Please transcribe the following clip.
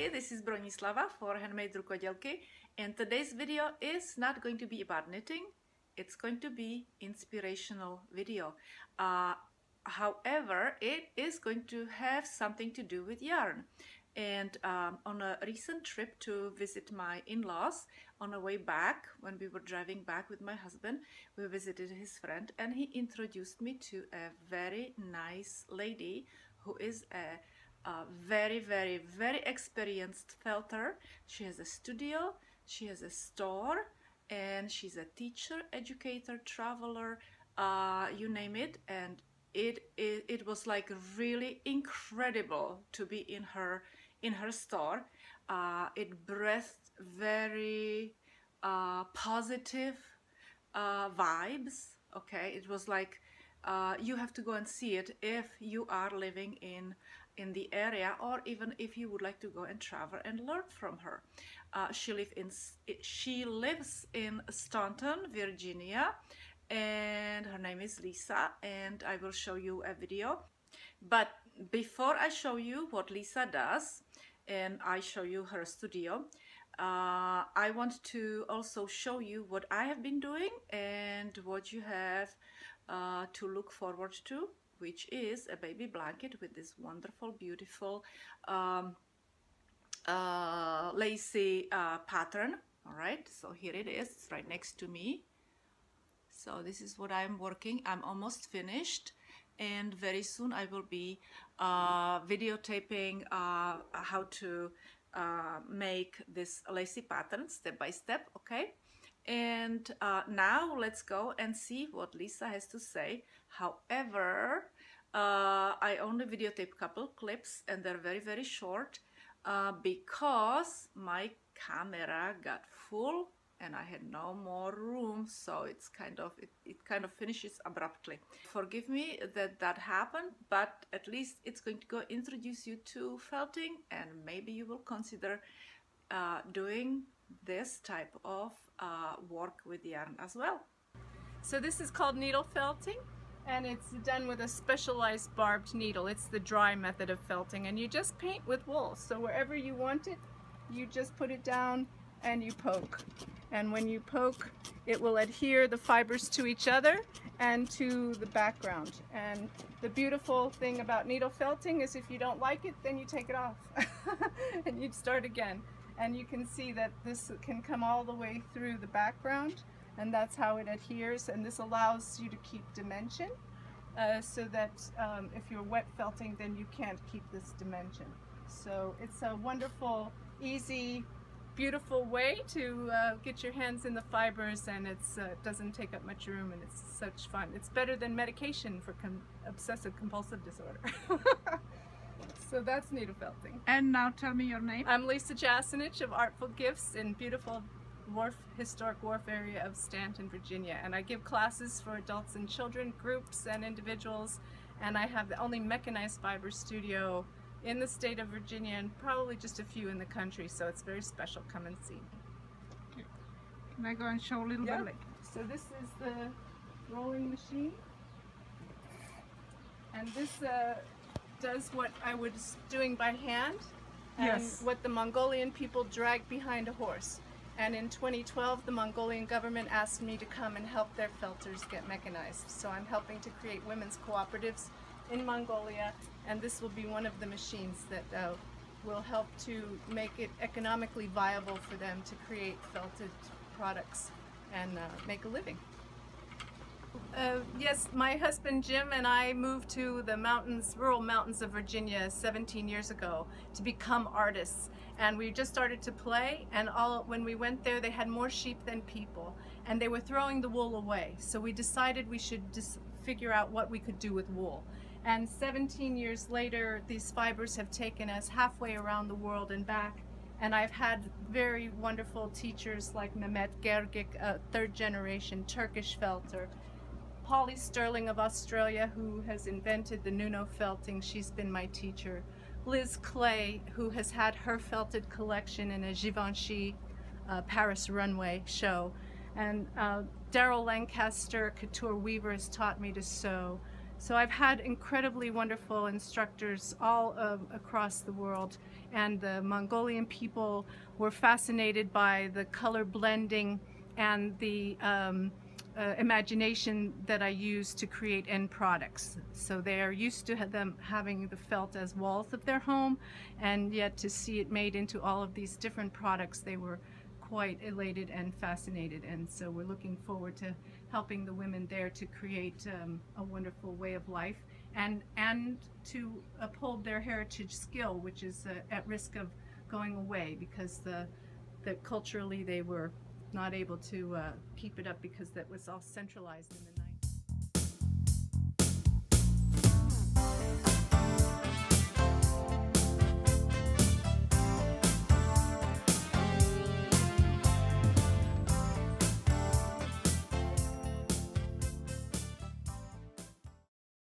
Hi, this is Bronislava for HandMadeRukodelky, and today's video is not going to be about knitting. It's going to be inspirational video. However, it is going to have something to do with yarn. And on a recent trip to visit my in-laws, on the way back, when we were driving back with my husband, we visited his friend, and he introduced me to a very nice lady who is a very experienced felter. She has a studio, she has a store, and she's a teacher, educator, traveler, you name it. And it was like really incredible to be in her store. It breathed very positive vibes. Okay, it was like you have to go and see it if you are living in the area, or even if you would like to go and travel and learn from her. She lives in Staunton, Virginia, and her name is Lisa, and I will show you a video. But before I show you what Lisa does and I show you her studio, I want to also show you what I have been doing and what you have to look forward to, which is a baby blanket with this wonderful, beautiful lacy pattern. All right, so here it is. It's right next to me. So this is what I'm working. I'm almost finished, and very soon I will be videotaping how to make this lacy pattern step by step. Okay, and now let's go and see what Lisa has to say. However, I only videotape a couple clips, and they're very short because my camera got full and I had no more room, so it's it kind of finishes abruptly. Forgive me that happened, but at least it's going to go introduce you to felting, and maybe you will consider doing this type of work with yarn as well. So this is called needle felting, and it's done with a specialized barbed needle. It's the dry method of felting, and you just paint with wool. So wherever you want it, you just put it down and you poke. And when you poke, it will adhere the fibers to each other and to the background. And the beautiful thing about needle felting is if you don't like it, then you take it off and you start again. And you can see that this can come all the way through the background, and that's how it adheres. And this allows you to keep dimension so that if you're wet felting, then you can't keep this dimension. So it's a wonderful, easy, beautiful way to get your hands in the fibers, and it doesn't take up much room, and it's such fun. It's better than medication for obsessive compulsive disorder. So that's needle felting. And now tell me your name. I'm Lisa Jacenich of Artful Gifts in beautiful historic wharf area of Staunton, Virginia. And I give classes for adults and children, groups and individuals. And I have the only mechanized fiber studio in the state of Virginia, and probably just a few in the country. So it's very special. Come and see. Okay. Can I go and show a little bit? Like? So this is the rolling machine. And this does what I was doing by hand, and yes, what the Mongolian people drag behind a horse. And in 2012, the Mongolian government asked me to come and help their felters get mechanized. So I'm helping to create women's cooperatives in Mongolia, and this will be one of the machines that will help to make it economically viable for them to create felted products and make a living. Yes, my husband Jim and I moved to the mountains, rural mountains of Virginia 17 years ago to become artists, and we just started to play, and when we went there they had more sheep than people, and they were throwing the wool away. So we decided we should just figure out what we could do with wool. And 17 years later, these fibers have taken us halfway around the world and back. And I've had very wonderful teachers like Mehmet Gergik, a third-generation Turkish felter, Polly Sterling of Australia, who has invented the Nuno felting. She's been my teacher. Liz Clay, who has had her felted collection in a Givenchy Paris runway show. And Daryl Lancaster, couture weaver, has taught me to sew. So I've had incredibly wonderful instructors all across the world, and the Mongolian people were fascinated by the color blending and the imagination that I use to create end products. So they are used to them having the felt as walls of their home, and yet to see it made into all of these different products, they were quite elated and fascinated. And so we're looking forward to helping the women there to create a wonderful way of life, and to uphold their heritage skill, which is at risk of going away because culturally they were not able to keep it up because that was all centralized in the 90s.